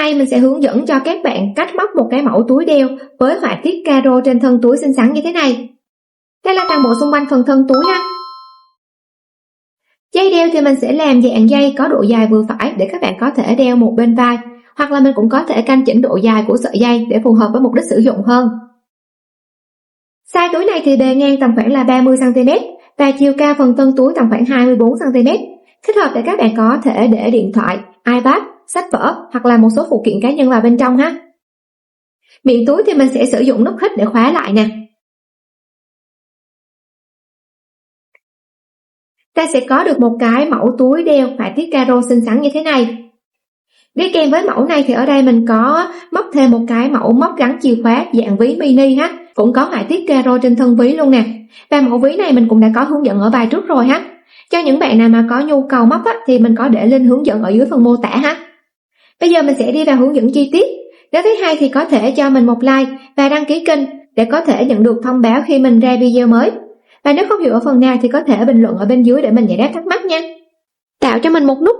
này mình sẽ hướng dẫn cho các bạn cách móc một cái mẫu túi đeo với họa tiết caro trên thân túi xinh xắn như thế này. Đây là toàn bộ xung quanh phần thân túi ha. Dây đeo thì mình sẽ làm dạng dây có độ dài vừa phải để các bạn có thể đeo một bên vai, hoặc là mình cũng có thể canh chỉnh độ dài của sợi dây để phù hợp với mục đích sử dụng hơn. Size túi này thì bề ngang tầm khoảng là 30 cm và chiều cao phần thân túi tầm khoảng 24 cm, thích hợp để các bạn có thể để điện thoại, iPad, sách vở hoặc là một số phụ kiện cá nhân vào bên trong ha. Miệng túi thì mình sẽ sử dụng nút hít để khóa lại nè. Ta sẽ có được một cái mẫu túi đeo họa tiết caro xinh xắn như thế này. Đi kèm với mẫu này thì ở đây mình có móc thêm một cái mẫu móc gắn chìa khóa dạng ví mini ha, cũng có họa tiết caro trên thân ví luôn nè. Và mẫu ví này mình cũng đã có hướng dẫn ở bài trước rồi ha. Cho những bạn nào mà có nhu cầu móc á, thì mình có để link hướng dẫn ở dưới phần mô tả ha. Bây giờ mình sẽ đi vào hướng dẫn chi tiết. Nếu thấy hay thì có thể cho mình một like và đăng ký kênh để có thể nhận được thông báo khi mình ra video mới. Và nếu không hiểu ở phần nào thì có thể bình luận ở bên dưới để mình giải đáp thắc mắc nha. Tạo cho mình một nút,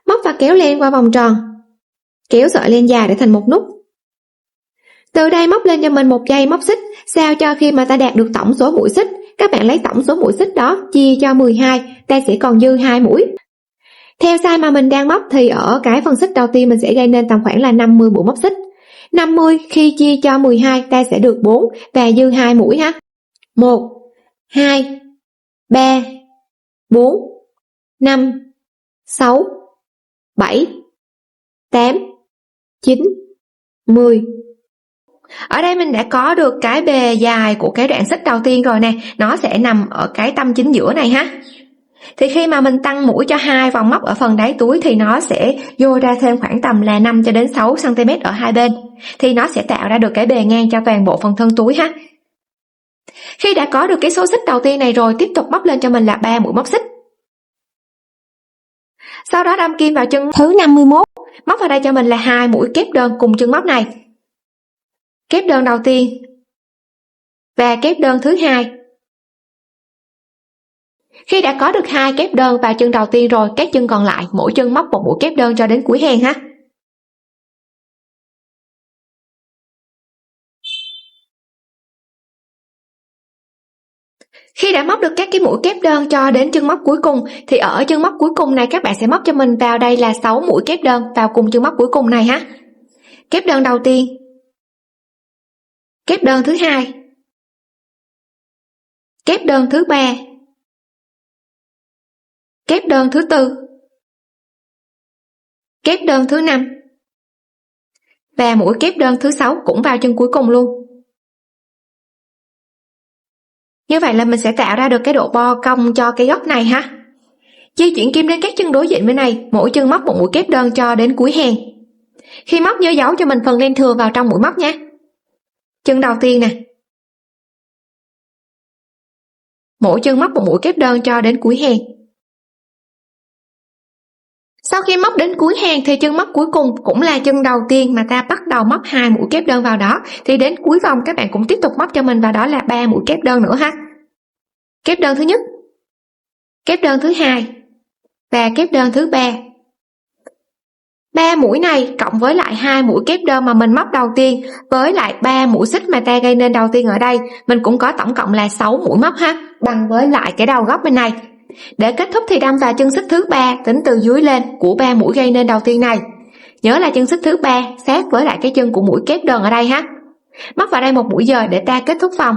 móc và kéo len qua vòng tròn, kéo sợi len dài để thành một nút. Từ đây móc lên cho mình một dây móc xích, sao cho khi mà ta đạt được tổng số mũi xích, các bạn lấy tổng số mũi xích đó chia cho 12, ta sẽ còn dư 2 mũi. Theo size mà mình đang móc thì ở cái phần xích đầu tiên mình sẽ gây nên tầm khoảng là 50 mũi móc xích. 50 khi chia cho 12 ta sẽ được 4 và dư 2 mũi ha. 1, 2, 3, 4, 5, 6, 7, 8, 9, 10. Ở đây mình đã có được cái bề dài của cái đoạn xích đầu tiên rồi nè, nó sẽ nằm ở cái tâm chính giữa này ha. Thì khi mà mình tăng mũi cho 2 vòng móc ở phần đáy túi thì nó sẽ vô ra thêm khoảng tầm là 5 cho đến 6 cm ở hai bên. Thì nó sẽ tạo ra được cái bề ngang cho toàn bộ phần thân túi ha. Khi đã có được cái số xích đầu tiên này rồi, tiếp tục móc lên cho mình là 3 mũi móc xích. Sau đó đâm kim vào chân thứ 51, móc vào đây cho mình là 2 mũi kép đơn cùng chân móc này. Kép đơn đầu tiên và kép đơn thứ hai. Khi đã có được 2 kép đơn vào chân đầu tiên rồi, các chân còn lại mỗi chân móc một mũi kép đơn cho đến cuối hàng ha. Khi đã móc được các cái mũi kép đơn cho đến chân móc cuối cùng thì ở chân móc cuối cùng này các bạn sẽ móc cho mình vào đây là 6 mũi kép đơn vào cùng chân móc cuối cùng này ha. Kép đơn đầu tiên, kép đơn thứ hai, kép đơn thứ ba, kép đơn thứ tư, kép đơn thứ 5 và mũi kép đơn thứ 6 cũng vào chân cuối cùng luôn. Như vậy là mình sẽ tạo ra được cái độ bo cong cho cái góc này ha. Di chuyển kim đến các chân đối diện bên này, mỗi chân móc một mũi kép đơn cho đến cuối hàng. Khi móc nhớ giấu cho mình phần len thừa vào trong mũi móc nha. Chân đầu tiên nè, mỗi chân móc một mũi kép đơn cho đến cuối hàng. Sau khi móc đến cuối hàng thì chân móc cuối cùng cũng là chân đầu tiên mà ta bắt đầu móc 2 mũi kép đơn vào đó, thì đến cuối vòng các bạn cũng tiếp tục móc cho mình vào đó là 3 mũi kép đơn nữa ha. Kép đơn thứ nhất, kép đơn thứ hai và kép đơn thứ ba. 3 mũi này cộng với lại 2 mũi kép đơn mà mình móc đầu tiên với lại 3 mũi xích mà ta gây nên đầu tiên ở đây, mình cũng có tổng cộng là 6 mũi móc ha, bằng với lại cái đầu góc bên này. Để kết thúc thì đâm vào chân xích thứ 3 tính từ dưới lên của 3 mũi gây nên đầu tiên này. Nhớ là chân xích thứ 3 sát với lại cái chân của mũi kép đơn ở đây ha. Móc vào đây một mũi dời để ta kết thúc vòng.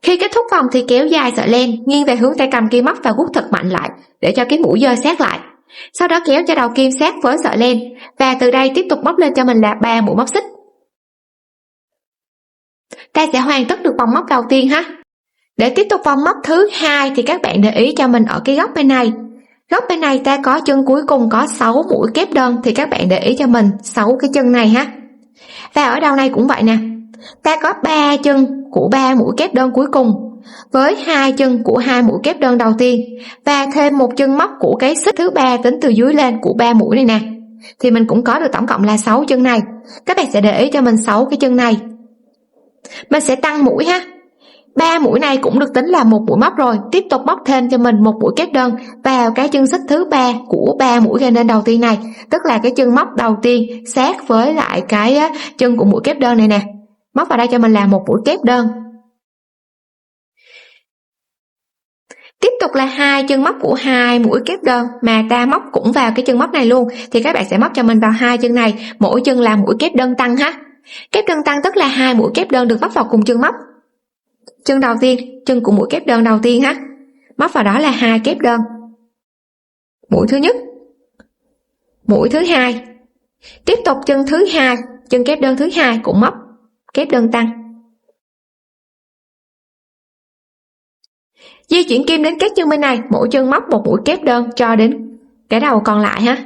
Khi kết thúc vòng thì kéo dài sợi len nghiêng về hướng tay cầm kim móc và gút thật mạnh lại để cho cái mũi dời sát lại. Sau đó kéo cho đầu kim sát với sợi len và từ đây tiếp tục móc lên cho mình là 3 mũi móc xích. Ta sẽ hoàn tất được vòng móc đầu tiên ha. Để tiếp tục vòng móc thứ hai thì các bạn để ý cho mình ở cái góc bên này. Góc bên này ta có chân cuối cùng có 6 mũi kép đơn thì các bạn để ý cho mình 6 cái chân này ha. Và ở đầu này cũng vậy nè. Ta có 3 chân của 3 mũi kép đơn cuối cùng với 2 chân của 2 mũi kép đơn đầu tiên và thêm một chân móc của cái xích thứ 3 tính từ dưới lên của 3 mũi này nè. Thì mình cũng có được tổng cộng là 6 chân này. Các bạn sẽ để ý cho mình 6 cái chân này. Mình sẽ tăng mũi ha. 3 mũi này cũng được tính là một mũi móc rồi. Tiếp tục móc thêm cho mình một mũi kép đơn vào cái chân xích thứ 3 của 3 mũi gây nên đầu tiên này, tức là cái chân móc đầu tiên sát với lại cái chân của mũi kép đơn này nè. Móc vào đây cho mình là một mũi kép đơn. Tiếp tục là 2 chân móc của 2 mũi kép đơn mà ta móc cũng vào cái chân móc này luôn, thì các bạn sẽ móc cho mình vào 2 chân này, mỗi chân là mũi kép đơn tăng ha. Kép đơn tăng tức là 2 mũi kép đơn được móc vào cùng chân móc. Chân đầu tiên, chân của mũi kép đơn đầu tiên ha, móc vào đó là 2 kép đơn. Mũi thứ nhất, mũi thứ hai. Tiếp tục chân thứ hai, chân kép đơn thứ hai cũng móc kép đơn tăng. Di chuyển kim đến các chân bên này, mỗi chân móc một mũi kép đơn cho đến cái đầu còn lại ha.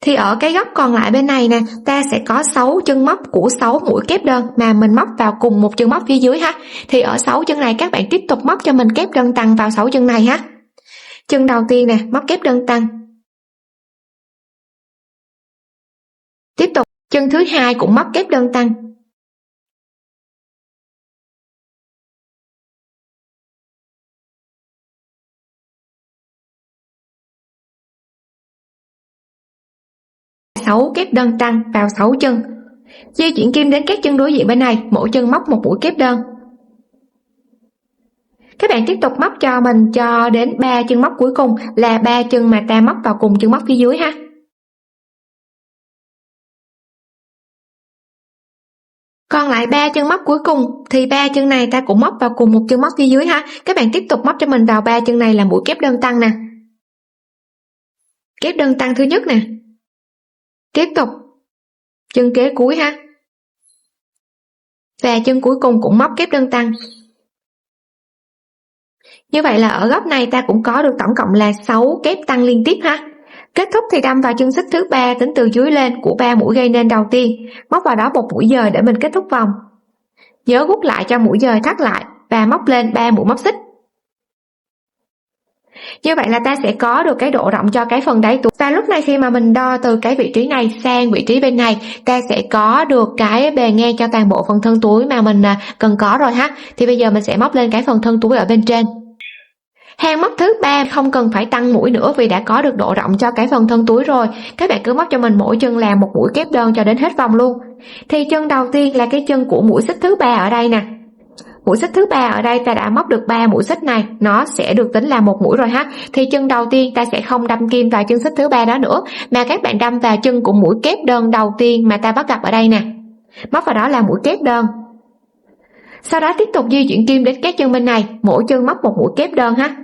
Thì ở cái góc còn lại bên này nè, ta sẽ có 6 chân móc của 6 mũi kép đơn mà mình móc vào cùng một chân móc phía dưới ha. Thì ở 6 chân này các bạn tiếp tục móc cho mình kép đơn tăng vào 6 chân này ha. Chân đầu tiên nè, móc kép đơn tăng. Tiếp tục chân thứ hai cũng móc kép đơn tăng. Sáu kép đơn tăng vào 6 chân. Di chuyển kim đến các chân đối diện bên này, mỗi chân móc một mũi kép đơn. Các bạn tiếp tục móc cho mình cho đến 3 chân móc cuối cùng là 3 chân mà ta móc vào cùng chân móc phía dưới ha. Còn lại 3 chân móc cuối cùng thì 3 chân này ta cũng móc vào cùng một chân móc phía dưới ha. Các bạn tiếp tục móc cho mình vào 3 chân này là mũi kép đơn tăng nè. Kép đơn tăng thứ nhất nè. Tiếp tục chân kế cuối ha. Và chân cuối cùng cũng móc kép đơn tăng. Như vậy là ở góc này ta cũng có được tổng cộng là 6 kép tăng liên tiếp ha. Kết thúc thì đâm vào chân xích thứ 3 tính từ dưới lên của 3 mũi gây nên đầu tiên, móc vào đó một mũi dời để mình kết thúc vòng. Nhớ rút lại cho mũi dời thắt lại và móc lên 3 mũi móc xích. Như vậy là ta sẽ có được cái độ rộng cho cái phần đáy túi. Và lúc này khi mà mình đo từ cái vị trí này sang vị trí bên này, ta sẽ có được cái bề ngang cho toàn bộ phần thân túi mà mình cần có rồi ha. Thì bây giờ mình sẽ móc lên cái phần thân túi ở bên trên. Hàng móc thứ 3 không cần phải tăng mũi nữa vì đã có được độ rộng cho cái phần thân túi rồi. Các bạn cứ móc cho mình mỗi chân làm một mũi kép đơn cho đến hết vòng luôn. Thì chân đầu tiên là cái chân của mũi xích thứ 3 ở đây nè. Mũi xích thứ 3 ở đây ta đã móc được 3 mũi xích này, nó sẽ được tính là một mũi rồi ha. Thì chân đầu tiên ta sẽ không đâm kim vào chân xích thứ 3 đó nữa, mà các bạn đâm vào chân của mũi kép đơn đầu tiên mà ta bắt gặp ở đây nè. Móc vào đó là mũi kép đơn. Sau đó tiếp tục di chuyển kim đến các chân bên này, mỗi chân móc một mũi kép đơn ha.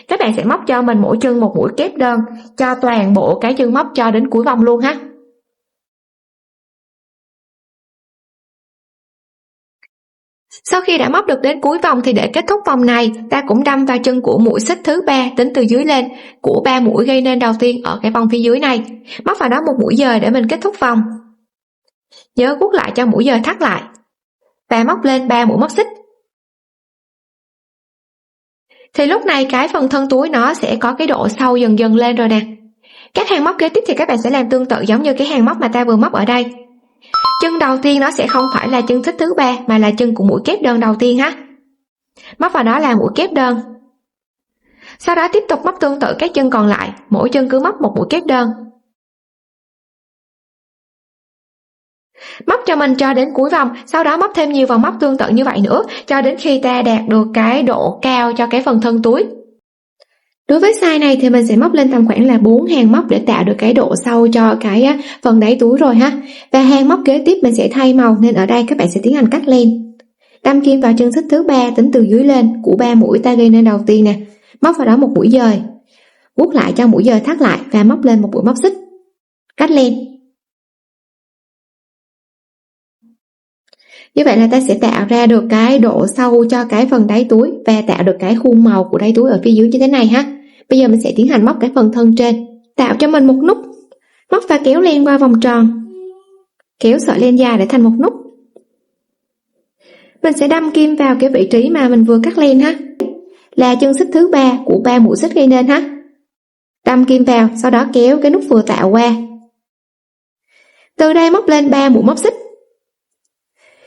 Các bạn sẽ móc cho mình mỗi chân một mũi kép đơn cho toàn bộ cái chân móc cho đến cuối vòng luôn ha. Sau khi đã móc được đến cuối vòng thì để kết thúc vòng này, ta cũng đâm vào chân của mũi xích thứ 3 tính từ dưới lên của 3 mũi gây nên đầu tiên ở cái vòng phía dưới này. Móc vào đó một mũi dời để mình kết thúc vòng. Nhớ rút lại cho mũi dời thắt lại và móc lên 3 mũi móc xích. Thì lúc này cái phần thân túi nó sẽ có cái độ sâu dần dần lên rồi nè. Các hàng móc kế tiếp thì các bạn sẽ làm tương tự giống như cái hàng móc mà ta vừa móc ở đây. Chân đầu tiên nó sẽ không phải là chân xích thứ 3 mà là chân của mũi kép đơn đầu tiên ha. Móc vào đó là mũi kép đơn. Sau đó tiếp tục móc tương tự các chân còn lại, mỗi chân cứ móc một mũi kép đơn. Móc cho mình cho đến cuối vòng, sau đó móc thêm nhiều vòng móc tương tự như vậy nữa cho đến khi ta đạt được cái độ cao cho cái phần thân túi. Đối với size này thì mình sẽ móc lên tầm khoảng là 4 hàng móc để tạo được cái độ sâu cho cái phần đáy túi rồi ha. Và hàng móc kế tiếp mình sẽ thay màu nên ở đây các bạn sẽ tiến hành cắt len. Đâm kim vào chân xích thứ 3 tính từ dưới lên của 3 mũi ta gây nên đầu tiên nè. Móc vào đó một mũi dời. Vuốt lại cho mũi dời thắt lại và móc lên một mũi móc xích. Cắt len. Như vậy là ta sẽ tạo ra được cái độ sâu cho cái phần đáy túi và tạo được cái khuôn màu của đáy túi ở phía dưới như thế này ha. Bây giờ mình sẽ tiến hành móc cái phần thân trên. Tạo cho mình một nút. Móc và kéo len qua vòng tròn. Kéo sợi len dài để thành một nút. Mình sẽ đâm kim vào cái vị trí mà mình vừa cắt len ha. Là chân xích thứ 3 của 3 mũi xích gây nên ha. Đâm kim vào, sau đó kéo cái nút vừa tạo qua. Từ đây móc lên 3 mũi móc xích.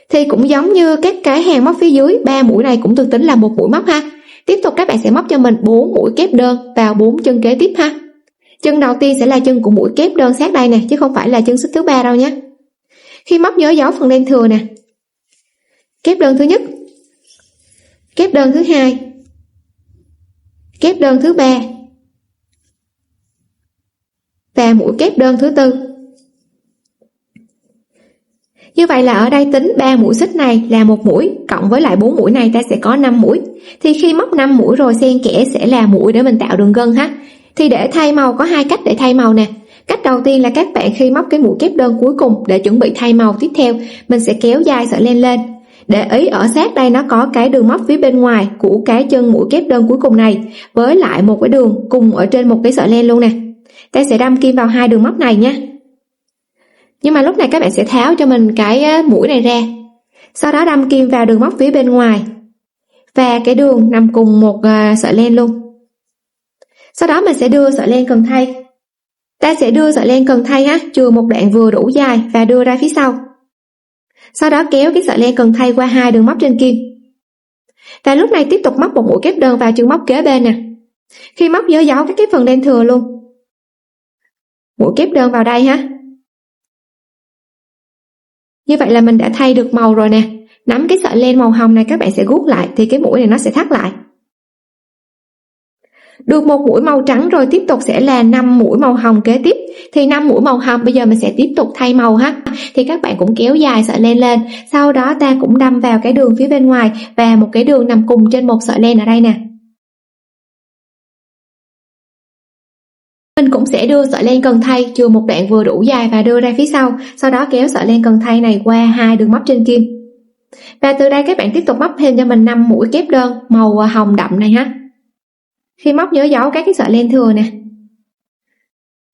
Thì cũng giống như các cái hàng móc phía dưới, 3 mũi này cũng được tính là một mũi móc ha. Tiếp tục các bạn sẽ móc cho mình 4 mũi kép đơn vào 4 chân kế tiếp ha. Chân đầu tiên sẽ là chân của mũi kép đơn sát đây nè, chứ không phải là chân xích thứ 3 đâu nhé. Khi móc nhớ giấu phần len thừa nè. Kép đơn thứ nhất, kép đơn thứ hai, kép đơn thứ ba và mũi kép đơn thứ tư. Như vậy là ở đây tính 3 mũi xích này là một mũi, cộng với lại 4 mũi này ta sẽ có 5 mũi. Thì khi móc 5 mũi rồi xen kẽ sẽ là mũi để mình tạo đường gân ha. Thì để thay màu có 2 cách để thay màu nè. Cách đầu tiên là các bạn khi móc cái mũi kép đơn cuối cùng để chuẩn bị thay màu tiếp theo, mình sẽ kéo dài sợi len lên. Để ý ở sát đây nó có cái đường móc phía bên ngoài của cái chân mũi kép đơn cuối cùng này, với lại một cái đường cùng ở trên một cái sợi len luôn nè. Ta sẽ đâm kim vào 2 đường móc này nhé. Nhưng mà lúc này các bạn sẽ tháo cho mình cái mũi này ra, sau đó đâm kim vào đường móc phía bên ngoài và cái đường nằm cùng một sợi len luôn. Sau đó mình sẽ đưa sợi len cần thay. Ta sẽ đưa sợi len cần thay ha, chừa một đoạn vừa đủ dài và đưa ra phía sau. Sau đó kéo cái sợi len cần thay qua 2 đường móc trên kim. Và lúc này tiếp tục móc một mũi kép đơn vào chân móc kế bên nè. Khi móc nhớ giấu các cái phần len thừa luôn. Mũi kép đơn vào đây ha. Như vậy là mình đã thay được màu rồi nè. Nắm cái sợi len màu hồng này các bạn sẽ guốc lại thì cái mũi này nó sẽ thắt lại. Được một mũi màu trắng rồi tiếp tục sẽ là 5 mũi màu hồng kế tiếp. Thì 5 mũi màu hồng bây giờ mình sẽ tiếp tục thay màu ha. Thì các bạn cũng kéo dài sợi len lên, sau đó ta cũng đâm vào cái đường phía bên ngoài và một cái đường nằm cùng trên một sợi len ở đây nè. Mình cũng sẽ đưa sợi len cần thay chừa một đoạn vừa đủ dài và đưa ra phía sau đó kéo sợi len cần thay này qua 2 đường móc trên kim. Và từ đây các bạn tiếp tục móc thêm cho mình 5 mũi kép đơn màu hồng đậm này ha. Khi móc nhớ giấu các cái sợi len thừa nè.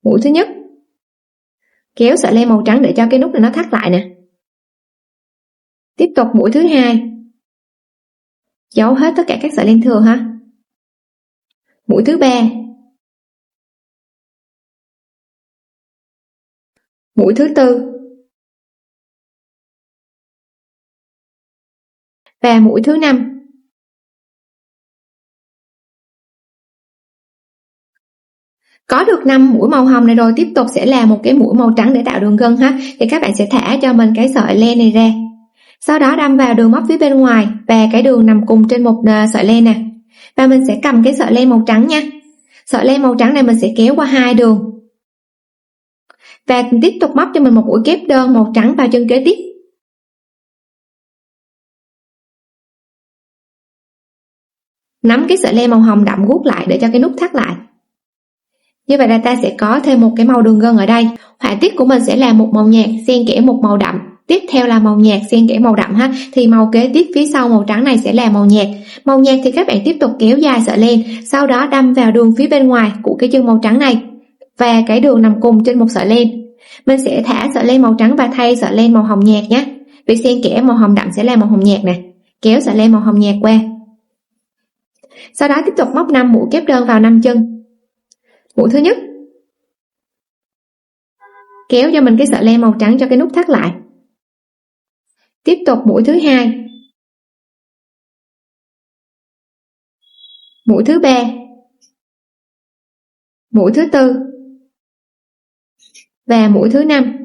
Mũi thứ nhất, kéo sợi len màu trắng để cho cái nút này nó thắt lại nè. Tiếp tục mũi thứ hai, giấu hết tất cả các sợi len thừa ha. Mũi thứ ba, mũi thứ tư và mũi thứ 5. Có được 5 mũi màu hồng này rồi, tiếp tục sẽ là một cái mũi màu trắng để tạo đường gân ha. Thì các bạn sẽ thả cho mình cái sợi len này ra, sau đó đâm vào đường móc phía bên ngoài và cái đường nằm cùng trên một sợi len nè. Và mình sẽ cầm cái sợi len màu trắng nha. Sợi len màu trắng này mình sẽ kéo qua 2 đường và tiếp tục móc cho mình một mũi kép đơn màu trắng vào chân kế tiếp. Nắm cái sợi len màu hồng đậm guốc lại để cho cái nút thắt lại. Như vậy là ta sẽ có thêm một cái màu đường gân ở đây. Họa tiết của mình sẽ là một màu nhạt xen kẽ một màu đậm, tiếp theo là màu nhạt xen kẽ màu đậm ha. Thì màu kế tiếp phía sau màu trắng này sẽ là màu nhạt. Màu nhạt thì các bạn tiếp tục kéo dài sợi len, sau đó đâm vào đường phía bên ngoài của cái chân màu trắng này và cái đường nằm cùng trên một sợi len. Mình sẽ thả sợi len màu trắng và thay sợi len màu hồng nhạt nhé. Vì xen kẽ màu hồng đậm sẽ là màu hồng nhạt nè. Kéo sợi len màu hồng nhạt qua. Sau đó tiếp tục móc 5 mũi kép đơn vào 5 chân. Mũi thứ nhất, kéo cho mình cái sợi len màu trắng cho cái nút thắt lại. Tiếp tục mũi thứ hai, mũi thứ ba, mũi thứ tư và mũi thứ 5.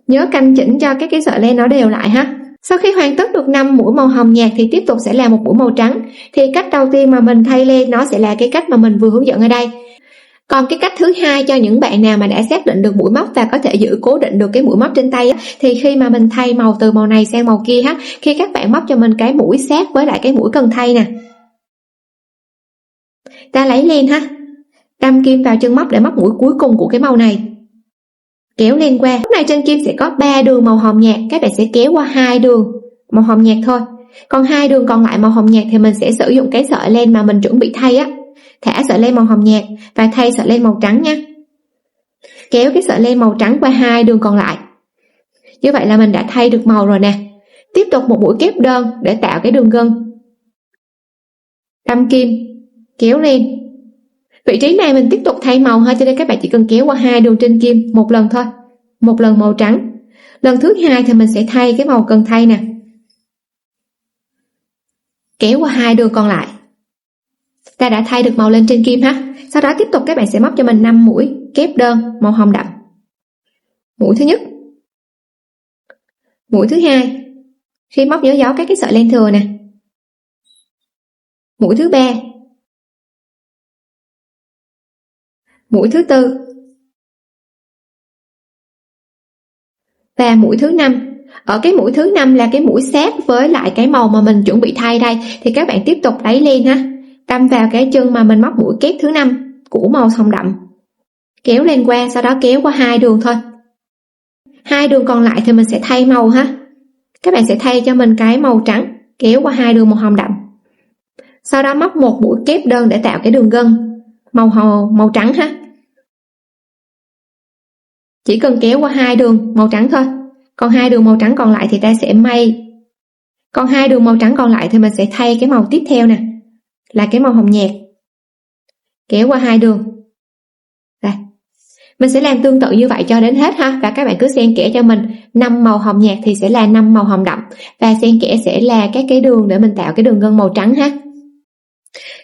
Nhớ canh chỉnh cho các cái sợi len nó đều lại ha. Sau khi hoàn tất được 5 mũi màu hồng nhạt thì tiếp tục sẽ là một mũi màu trắng. Thì cách đầu tiên mà mình thay len nó sẽ là cái cách mà mình vừa hướng dẫn ở đây. Còn cái cách thứ hai cho những bạn nào mà đã xác định được mũi móc và có thể giữ cố định được cái mũi móc trên tay á, thì khi mà mình thay màu từ màu này sang màu kia ha, khi các bạn móc cho mình cái mũi sát với lại cái mũi cần thay nè, ta lấy len ha, đâm kim vào chân móc để móc mũi cuối cùng của cái màu này, kéo len qua. Lúc này trên kim sẽ có 3 đường màu hồng nhạt, các bạn sẽ kéo qua 2 đường màu hồng nhạt thôi. Còn 2 đường còn lại màu hồng nhạt thì mình sẽ sử dụng cái sợi len mà mình chuẩn bị thay á. Thả sợi len màu hồng nhạt và thay sợi len màu trắng nha. Kéo cái sợi len màu trắng qua 2 đường còn lại. Như vậy là mình đã thay được màu rồi nè. Tiếp tục một mũi kép đơn để tạo cái đường gân. Đâm kim, kéo len. Vị trí này mình tiếp tục thay màu ha, cho nên các bạn chỉ cần kéo qua 2 đường trên kim một lần thôi, một lần màu trắng. Lần thứ hai thì mình sẽ thay cái màu cần thay nè, kéo qua 2 đường còn lại. Ta đã thay được màu lên trên kim ha. Sau đó tiếp tục các bạn sẽ móc cho mình 5 mũi kép đơn màu hồng đậm. Mũi thứ nhất, mũi thứ hai, khi móc nhớ giấu các cái sợi len thừa nè. Mũi thứ ba, mũi thứ tư và mũi thứ năm. Ở cái mũi thứ năm là cái mũi sát với lại cái màu mà mình chuẩn bị thay đây, thì các bạn tiếp tục lấy len ha, đâm vào cái chân mà mình móc mũi kép thứ 5 của màu hồng đậm, kéo lên qua, sau đó kéo qua 2 đường thôi. 2 đường còn lại thì mình sẽ thay màu ha. Các bạn sẽ thay cho mình cái màu trắng, kéo qua 2 đường màu hồng đậm. Sau đó móc một mũi kép đơn để tạo cái đường gân màu trắng ha. Chỉ cần kéo qua 2 đường màu trắng thôi. Còn 2 đường màu trắng còn lại thì ta sẽ may. Còn 2 đường màu trắng còn lại thì mình sẽ thay cái màu tiếp theo nè, là cái màu hồng nhạt. Kéo qua 2 đường. Đây. Mình sẽ làm tương tự như vậy cho đến hết ha, và các bạn cứ xen kẽ cho mình 5 màu hồng nhạt thì sẽ là 5 màu hồng đậm, và xen kẽ sẽ là các cái đường để mình tạo cái đường gân màu trắng ha.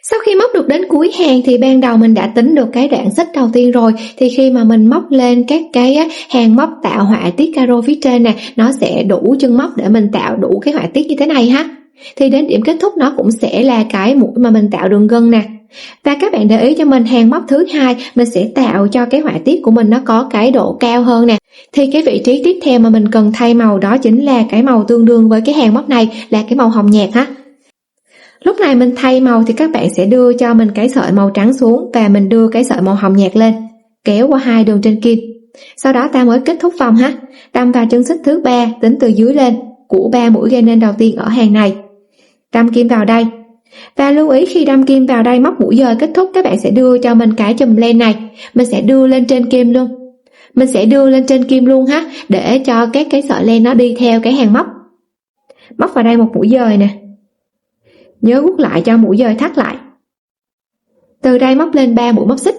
Sau khi móc được đến cuối hàng thì ban đầu mình đã tính được cái đoạn xích đầu tiên rồi, thì khi mà mình móc lên các cái hàng móc tạo họa tiết caro phía trên nè, nó sẽ đủ chân móc để mình tạo đủ cái họa tiết như thế này ha. Thì đến điểm kết thúc nó cũng sẽ là cái mũi mà mình tạo đường gân nè. Và các bạn để ý cho mình, hàng móc thứ hai mình sẽ tạo cho cái họa tiết của mình nó có cái độ cao hơn nè. Thì cái vị trí tiếp theo mà mình cần thay màu đó chính là cái màu tương đương với cái hàng móc này, là cái màu hồng nhạt ha. Lúc này mình thay màu thì các bạn sẽ đưa cho mình cái sợi màu trắng xuống, và mình đưa cái sợi màu hồng nhạt lên, kéo qua 2 đường trên kim. Sau đó ta mới kết thúc vòng ha, đâm vào chân xích thứ 3 tính từ dưới lên của 3 mũi gây nên đầu tiên ở hàng này. Đâm kim vào đây. Và lưu ý khi đâm kim vào đây móc mũi dời kết thúc, các bạn sẽ đưa cho mình cái chùm len này, mình sẽ đưa lên trên kim luôn. Mình sẽ đưa lên trên kim luôn ha, để cho các cái sợi len nó đi theo cái hàng móc. Móc vào đây một mũi dời nè. Nhớ guốc lại cho mũi dời thắt lại. Từ đây móc lên 3 mũi móc xích.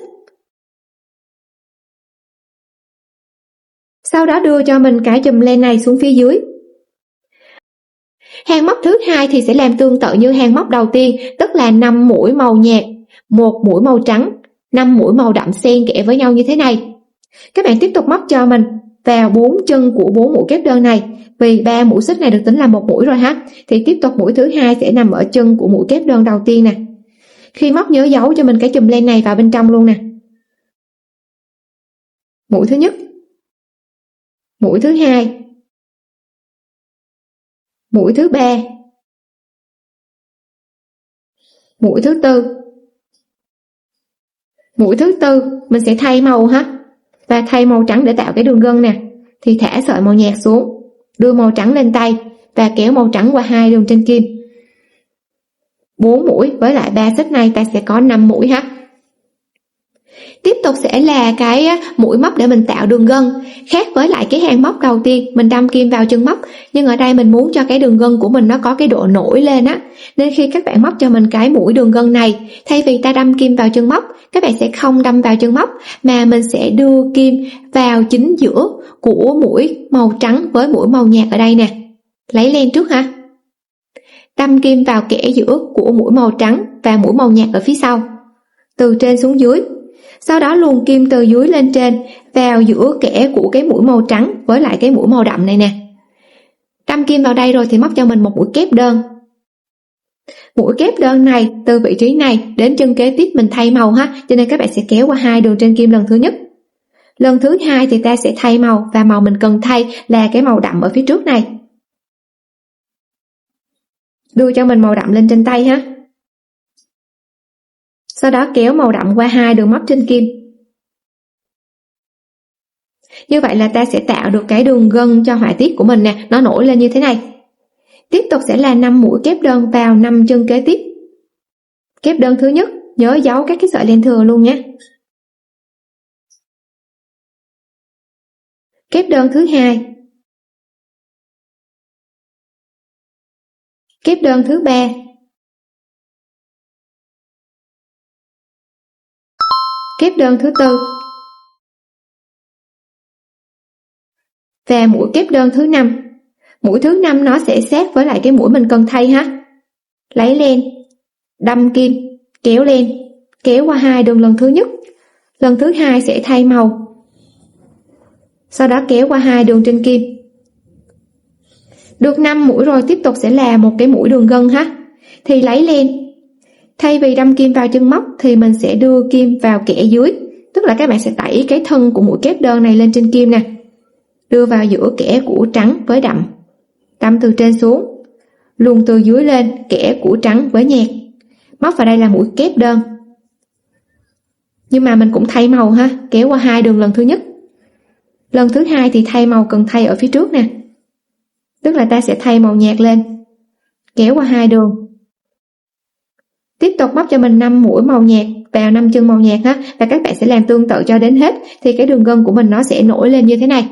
Sau đó đưa cho mình cái chùm len này xuống phía dưới. Hàng móc thứ hai thì sẽ làm tương tự như hàng móc đầu tiên, tức là 5 mũi màu nhạt, 1 mũi màu trắng, 5 mũi màu đậm xen kẽ với nhau như thế này. Các bạn tiếp tục móc cho mình vào 4 chân của 4 mũi kép đơn này, vì 3 mũi xích này được tính là 1 mũi rồi ha, thì tiếp tục mũi thứ hai sẽ nằm ở chân của mũi kép đơn đầu tiên nè. Khi móc nhớ giấu cho mình cái chùm len này vào bên trong luôn nè. Mũi thứ nhất, mũi thứ hai, mũi thứ ba, mũi thứ tư. Mũi thứ tư mình sẽ thay màu ha, và thay màu trắng để tạo cái đường gân nè. Thì thả sợi màu nhạt xuống, đưa màu trắng lên tay và kéo màu trắng qua 2 đường trên kim. 4 mũi với lại 3 xích này ta sẽ có 5 mũi ha. Tiếp tục sẽ là cái mũi móc để mình tạo đường gân. Khác với lại cái hàng móc đầu tiên mình đâm kim vào chân móc, nhưng ở đây mình muốn cho cái đường gân của mình nó có cái độ nổi lên á, nên khi các bạn móc cho mình cái mũi đường gân này, thay vì ta đâm kim vào chân móc, các bạn sẽ không đâm vào chân móc mà mình sẽ đưa kim vào chính giữa của mũi màu trắng với mũi màu nhạt ở đây nè. Lấy len trước ha, đâm kim vào kẽ giữa của mũi màu trắng và mũi màu nhạt ở phía sau, từ trên xuống dưới. Sau đó luồn kim từ dưới lên trên vào giữa kẽ của cái mũi màu trắng với lại cái mũi màu đậm này nè. Đâm kim vào đây rồi thì móc cho mình một mũi kép đơn. Mũi kép đơn này từ vị trí này đến chân kế tiếp mình thay màu ha, cho nên các bạn sẽ kéo qua 2 đường trên kim lần thứ nhất. Lần thứ hai thì ta sẽ thay màu, và màu mình cần thay là cái màu đậm ở phía trước này. Đưa cho mình màu đậm lên trên tay ha. Sau đó kéo màu đậm qua 2 đường móc trên kim. Như vậy là ta sẽ tạo được cái đường gân cho họa tiết của mình nè, nó nổi lên như thế này. Tiếp tục sẽ là 5 mũi kép đơn vào 5 chân kế tiếp. Kép đơn thứ nhất, nhớ giấu các cái sợi len thừa luôn nhé. Kép đơn thứ hai. Kép đơn thứ ba. kép đơn thứ tư và mũi kép đơn thứ 5. Mũi thứ 5 nó sẽ sát với lại cái mũi mình cần thay ha. Lấy len, đâm kim, kéo len, kéo qua 2 đường lần thứ nhất. Lần thứ 2 sẽ thay màu. Sau đó kéo qua 2 đường trên kim. Được 5 mũi rồi, tiếp tục sẽ là một cái mũi đường gân ha. Thì lấy len, thay vì đâm kim vào chân móc thì mình sẽ đưa kim vào kẽ dưới, tức là các bạn sẽ đẩy cái thân của mũi kép đơn này lên trên kim nè, đưa vào giữa kẽ của trắng với đậm, đâm từ trên xuống, luồn từ dưới lên kẽ của trắng với nhạt, móc vào đây là mũi kép đơn. Nhưng mà mình cũng thay màu ha, kéo qua 2 đường lần thứ nhất. Lần thứ 2 thì thay màu cần thay ở phía trước nè, tức là ta sẽ thay màu nhạt lên, kéo qua 2 đường. Tiếp tục móc cho mình 5 mũi màu nhạt vào 5 chân màu nhạt ha, và các bạn sẽ làm tương tự cho đến hết thì cái đường gân của mình nó sẽ nổi lên như thế này.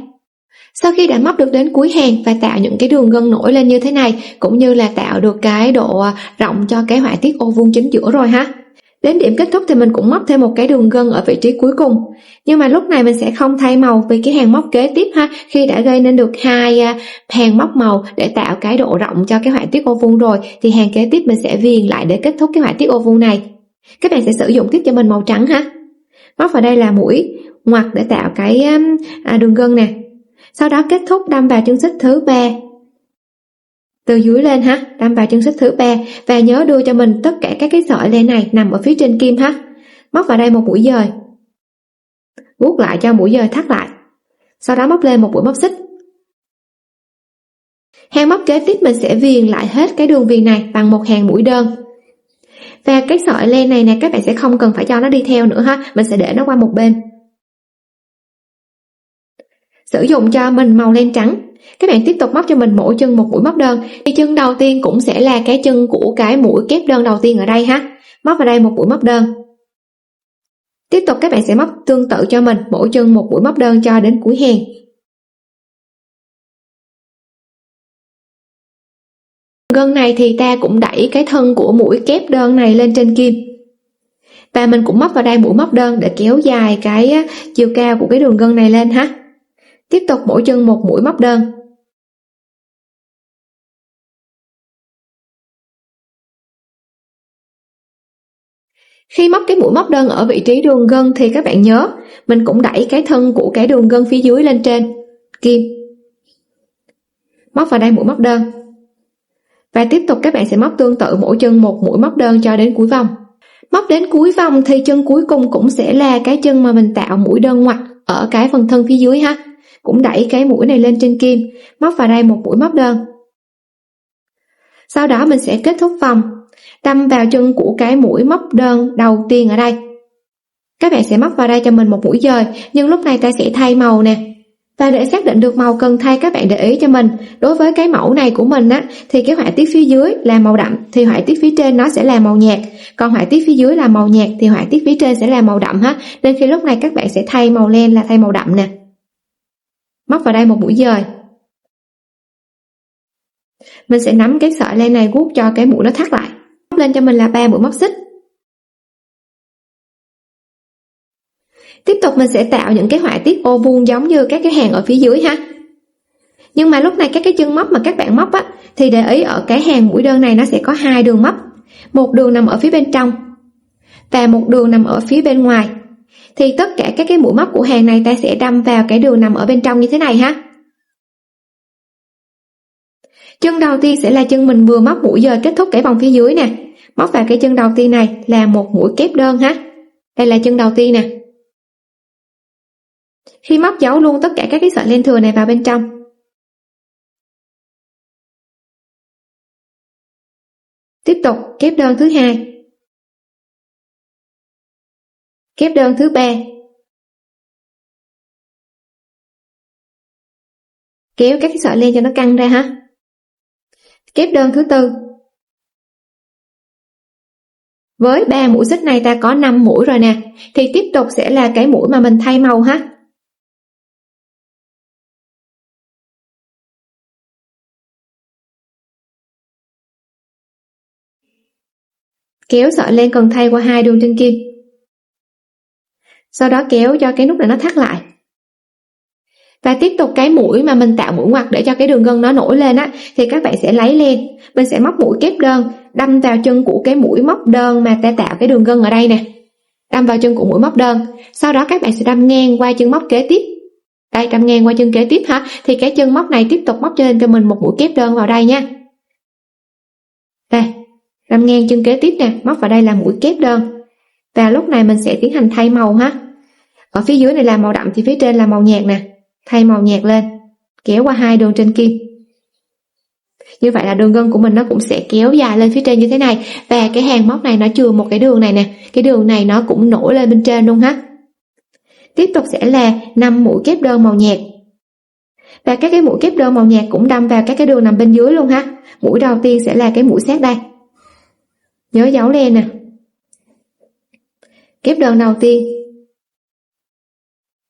Sau khi đã móc được đến cuối hàng và tạo những cái đường gân nổi lên như thế này, cũng như là tạo được cái độ rộng cho cái họa tiết ô vuông chính giữa rồi ha, đến điểm kết thúc thì mình cũng móc thêm một cái đường gân ở vị trí cuối cùng. Nhưng mà lúc này mình sẽ không thay màu vì cái hàng móc kế tiếp ha, khi đã gây nên được 2 hàng móc màu để tạo cái độ rộng cho cái họa tiết ô vuông rồi, thì hàng kế tiếp mình sẽ viền lại để kết thúc cái họa tiết ô vuông này. Các bạn sẽ sử dụng tiếp cho mình màu trắng ha, móc vào đây là mũi ngoặt để tạo cái đường gân nè. Sau đó kết thúc đâm vào chân xích thứ 3 từ dưới lên ha, đâm vào chân xích thứ 3 và nhớ đưa cho mình tất cả các cái sợi len này nằm ở phía trên kim ha. Móc vào đây một mũi dời, guốc lại cho mũi dời thắt lại, sau đó móc lên một mũi móc xích. Hàng móc kế tiếp mình sẽ viền lại hết cái đường viền này bằng một hàng mũi đơn. Và cái sợi len này nè, các bạn sẽ không cần phải cho nó đi theo nữa ha, mình sẽ để nó qua một bên. Sử dụng cho mình màu len trắng. Các bạn tiếp tục móc cho mình mỗi chân một mũi móc đơn. Thì chân đầu tiên cũng sẽ là cái chân của cái mũi kép đơn đầu tiên ở đây ha. Móc vào đây một mũi móc đơn. Tiếp tục các bạn sẽ móc tương tự cho mình mỗi chân một mũi móc đơn cho đến cuối hàng. Gân này thì ta cũng đẩy cái thân của mũi kép đơn này lên trên kim. Và mình cũng móc vào đây mũi móc đơn để kéo dài cái chiều cao của cái đường gân này lên ha. Tiếp tục mỗi chân một mũi móc đơn. Khi móc cái mũi móc đơn ở vị trí đường gân thì các bạn nhớ mình cũng đẩy cái thân của cái đường gân phía dưới lên trên kim. Móc vào đây mũi móc đơn. Và tiếp tục các bạn sẽ móc tương tự mỗi chân một mũi móc đơn cho đến cuối vòng. Móc đến cuối vòng thì chân cuối cùng cũng sẽ là cái chân mà mình tạo mũi đơn ngoặt ở cái phần thân phía dưới ha. Cũng đẩy cái mũi này lên trên kim, móc vào đây một mũi móc đơn. Sau đó mình sẽ kết thúc vòng, đâm vào chân của cái mũi móc đơn đầu tiên ở đây. Các bạn sẽ móc vào đây cho mình một mũi dời, nhưng lúc này ta sẽ thay màu nè. Và để xác định được màu cần thay, các bạn để ý cho mình, đối với cái mẫu này của mình á, thì cái họa tiết phía dưới là màu đậm thì họa tiết phía trên nó sẽ là màu nhạt, còn họa tiết phía dưới là màu nhạt thì họa tiết phía trên sẽ là màu đậm ha. Nên khi lúc này các bạn sẽ thay màu len là thay màu đậm nè. Móc vào đây một mũi dời. Mình sẽ nắm cái sợi len này guốc cho cái mũi nó thắt lại. Móc lên cho mình là 3 mũi móc xích. Tiếp tục mình sẽ tạo những cái họa tiết ô vuông giống như các cái hàng ở phía dưới ha. Nhưng mà lúc này các cái chân móc mà các bạn móc á, thì để ý ở cái hàng mũi đơn này nó sẽ có 2 đường móc, một đường nằm ở phía bên trong và một đường nằm ở phía bên ngoài. Thì tất cả các cái mũi móc của hàng này ta sẽ đâm vào cái đường nằm ở bên trong như thế này ha. Chân đầu tiên sẽ là chân mình vừa móc mũi dời kết thúc cái vòng phía dưới nè. Móc vào cái chân đầu tiên này là một mũi kép đơn ha. Đây là chân đầu tiên nè. Khi móc giấu luôn tất cả các cái sợi len thừa này vào bên trong. Tiếp tục kép đơn thứ 2. Kép đơn thứ 3. Kéo các cái sợi len cho nó căng ra ha. Kép đơn thứ 4. Với 3 mũi xích này ta có 5 mũi rồi nè, thì tiếp tục sẽ là cái mũi mà mình thay màu ha. Kéo sợi len cần thay qua 2 đường trên kim. Sau đó kéo cho cái nút này nó thắt lại. Và tiếp tục cái mũi mà mình tạo mũi ngoặt để cho cái đường gân nó nổi lên á, thì các bạn sẽ lấy len, mình sẽ móc mũi kép đơn, đâm vào chân của cái mũi móc đơn mà ta tạo cái đường gân ở đây nè. Đâm vào chân của mũi móc đơn, sau đó các bạn sẽ đâm ngang qua chân móc kế tiếp. Đây, đâm ngang qua chân kế tiếp ha, thì cái chân móc này tiếp tục móc trên cho mình một mũi kép đơn vào đây nha. Đây, đâm ngang chân kế tiếp nè, móc vào đây là mũi kép đơn. Và lúc này mình sẽ tiến hành thay màu ha. Ở phía dưới này là màu đậm thì phía trên là màu nhạt nè. Thay màu nhạt lên, kéo qua 2 đường trên kim. Như vậy là đường gân của mình nó cũng sẽ kéo dài lên phía trên như thế này. Và cái hàng móc này nó chừa một cái đường này nè, cái đường này nó cũng nổi lên bên trên luôn ha. Tiếp tục sẽ là 5 mũi kép đơn màu nhạt. Và các cái mũi kép đơn màu nhạt cũng đâm vào các cái đường nằm bên dưới luôn ha. Mũi đầu tiên sẽ là cái mũi sát đây. Nhớ dấu len nè. Kép đơn đầu tiên.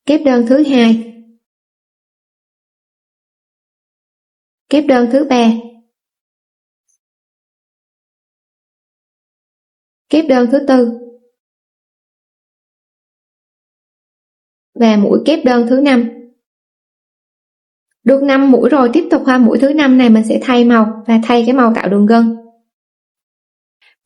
Kép đơn thứ hai. Kép đơn thứ ba. Kép đơn thứ tư. Và mũi kép đơn thứ 5. Được 5 mũi rồi, tiếp tục ha, mũi thứ 5 này mình sẽ thay màu và thay cái màu tạo đường gân.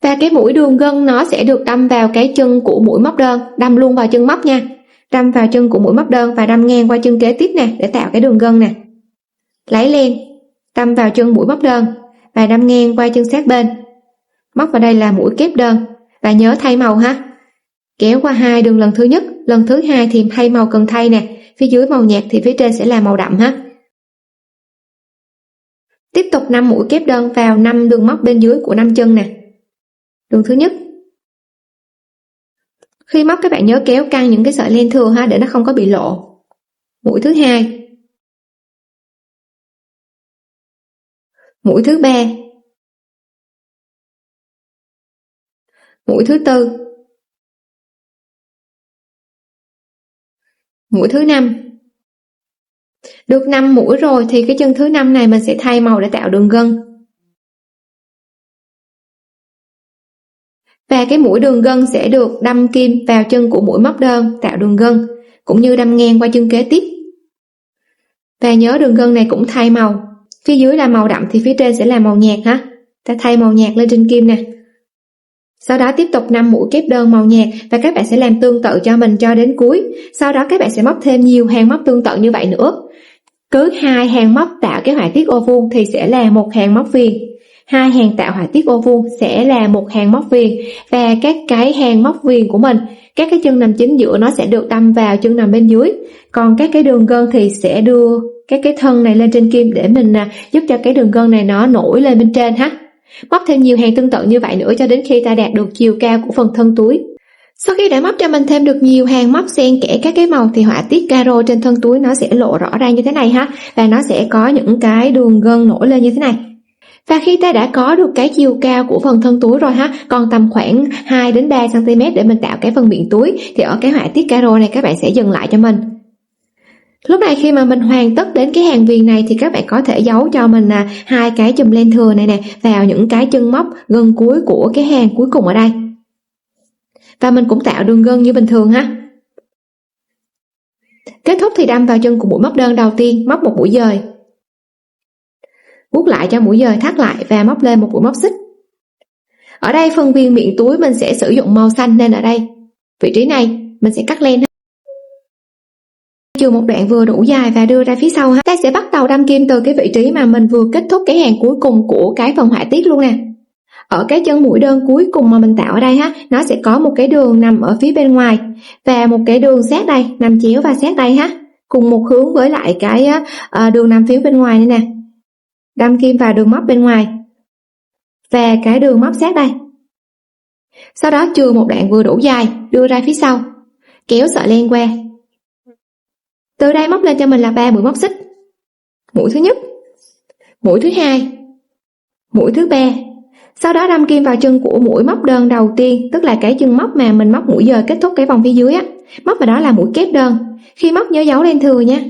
Và cái mũi đường gân nó sẽ được đâm vào cái chân của mũi móc đơn, đâm luôn vào chân móc nha. Đâm vào chân của mũi móc đơn và đâm ngang qua chân kế tiếp nè để tạo cái đường gân nè. Lấy len, đâm vào chân mũi móc đơn và đâm ngang qua chân sát bên. Móc vào đây là mũi kép đơn và nhớ thay màu ha. Kéo qua 2 đường lần thứ nhất, lần thứ hai thì thay màu cần thay nè, phía dưới màu nhạt thì phía trên sẽ là màu đậm ha. Tiếp tục 5 mũi kép đơn vào 5 đường móc bên dưới của 5 chân nè. Đường thứ nhất. Khi móc các bạn nhớ kéo căng những cái sợi len thừa ha để nó không có bị lộ. Mũi thứ hai. Mũi thứ ba. Mũi thứ tư. Mũi thứ 5. Được 5 mũi rồi thì cái chân thứ 5 này mình sẽ thay màu để tạo đường gân. Và cái mũi đường gân sẽ được đâm kim vào chân của mũi móc đơn tạo đường gân, cũng như đâm ngang qua chân kế tiếp. Và nhớ đường gân này cũng thay màu, phía dưới là màu đậm thì phía trên sẽ là màu nhạt ha. Ta thay màu nhạt lên trên kim nè. Sau đó tiếp tục 5 mũi kép đơn màu nhạt và các bạn sẽ làm tương tự cho mình cho đến cuối. Sau đó các bạn sẽ móc thêm nhiều hàng móc tương tự như vậy nữa. Cứ 2 hàng móc tạo cái họa tiết ô vuông thì sẽ là một hàng móc viền. 2 hàng tạo họa tiết ô vuông sẽ là một hàng móc viền. Và các cái hàng móc viền của mình, các cái chân nằm chính giữa nó sẽ được đâm vào chân nằm bên dưới. Còn các cái đường gân thì sẽ đưa các cái thân này lên trên kim để mình giúp cho cái đường gân này nó nổi lên bên trên ha. Móc thêm nhiều hàng tương tự như vậy nữa cho đến khi ta đạt được chiều cao của phần thân túi. Sau khi đã móc cho mình thêm được nhiều hàng móc xen kẽ các cái màu thì họa tiết caro trên thân túi nó sẽ lộ rõ ra như thế này ha. Và nó sẽ có những cái đường gân nổi lên như thế này. Và khi ta đã có được cái chiều cao của phần thân túi rồi ha, còn tầm khoảng 2 đến 3 cm để mình tạo cái phần miệng túi, thì ở cái họa tiết caro này các bạn sẽ dừng lại cho mình. Lúc này khi mà mình hoàn tất đến cái hàng viền này thì các bạn có thể giấu cho mình 2 cái chùm len thừa này nè vào những cái chân móc gần cuối của cái hàng cuối cùng ở đây. Và mình cũng tạo đường gân như bình thường ha. Kết thúc thì đâm vào chân của mũi móc đơn đầu tiên, móc một mũi dời. Vuốt lại cho mũi dời thắt lại và móc lên một mũi móc xích. Ở đây phần viền miệng túi mình sẽ sử dụng màu xanh nên ở đây vị trí này mình sẽ cắt len. Chừa một đoạn vừa đủ dài và đưa ra phía sau ha. Ta sẽ bắt đầu đâm kim từ cái vị trí mà mình vừa kết thúc cái hàng cuối cùng của cái phần họa tiết luôn nè. Ở cái chân mũi đơn cuối cùng mà mình tạo ở đây ha, nó sẽ có một cái đường nằm ở phía bên ngoài và một cái đường sát đây, nằm chéo và sát đây ha, cùng một hướng với lại cái đường nằm phía bên ngoài này nè. Đâm kim vào đường móc bên ngoài và cái đường móc sát đây. Sau đó chừa một đoạn vừa đủ dài, đưa ra phía sau, kéo sợi len qua. Từ đây móc lên cho mình là 3 mũi móc xích. Mũi thứ nhất, mũi thứ hai, mũi thứ ba. Sau đó đâm kim vào chân của mũi móc đơn đầu tiên, tức là cái chân móc mà mình móc mũi dời kết thúc cái vòng phía dưới á. Móc vào đó là mũi kép đơn. Khi móc nhớ giấu len thừa nha.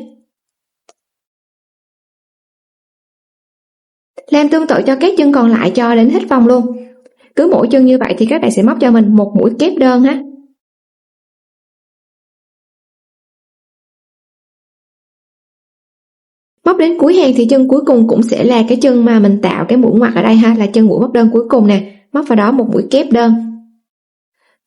Làm tương tự cho các chân còn lại cho đến hết vòng luôn. Cứ mỗi chân như vậy thì các bạn sẽ móc cho mình một mũi kép đơn ha. Móc đến cuối hàng thì chân cuối cùng cũng sẽ là cái chân mà mình tạo cái mũi ngoặt ở đây ha, là chân mũi móc đơn cuối cùng nè. Móc vào đó một mũi kép đơn.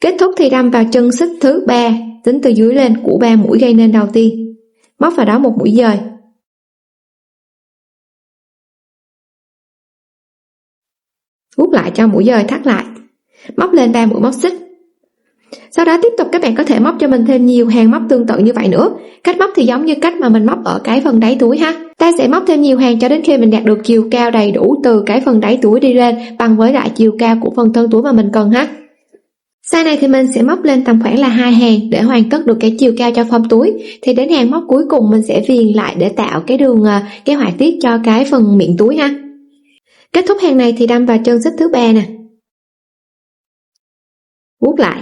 Kết thúc thì đâm vào chân xích thứ 3, tính từ dưới lên của 3 mũi gây nên đầu tiên. Móc vào đó một mũi dời. Rút lại cho mũi dời thắt lại. Móc lên 3 mũi móc xích. Sau đó tiếp tục các bạn có thể móc cho mình thêm nhiều hàng móc tương tự như vậy nữa. Cách móc thì giống như cách mà mình móc ở cái phần đáy túi ha. Ta sẽ móc thêm nhiều hàng cho đến khi mình đạt được chiều cao đầy đủ từ cái phần đáy túi đi lên bằng với lại chiều cao của phần thân túi mà mình cần ha. Size này thì mình sẽ móc lên tầm khoảng là 2 hàng để hoàn tất được cái chiều cao cho form túi. Thì đến hàng móc cuối cùng mình sẽ viền lại để tạo cái đường cái họa tiết cho cái phần miệng túi ha. Kết thúc hàng này thì đâm vào chân xích thứ 3 nè. Vuốt lại.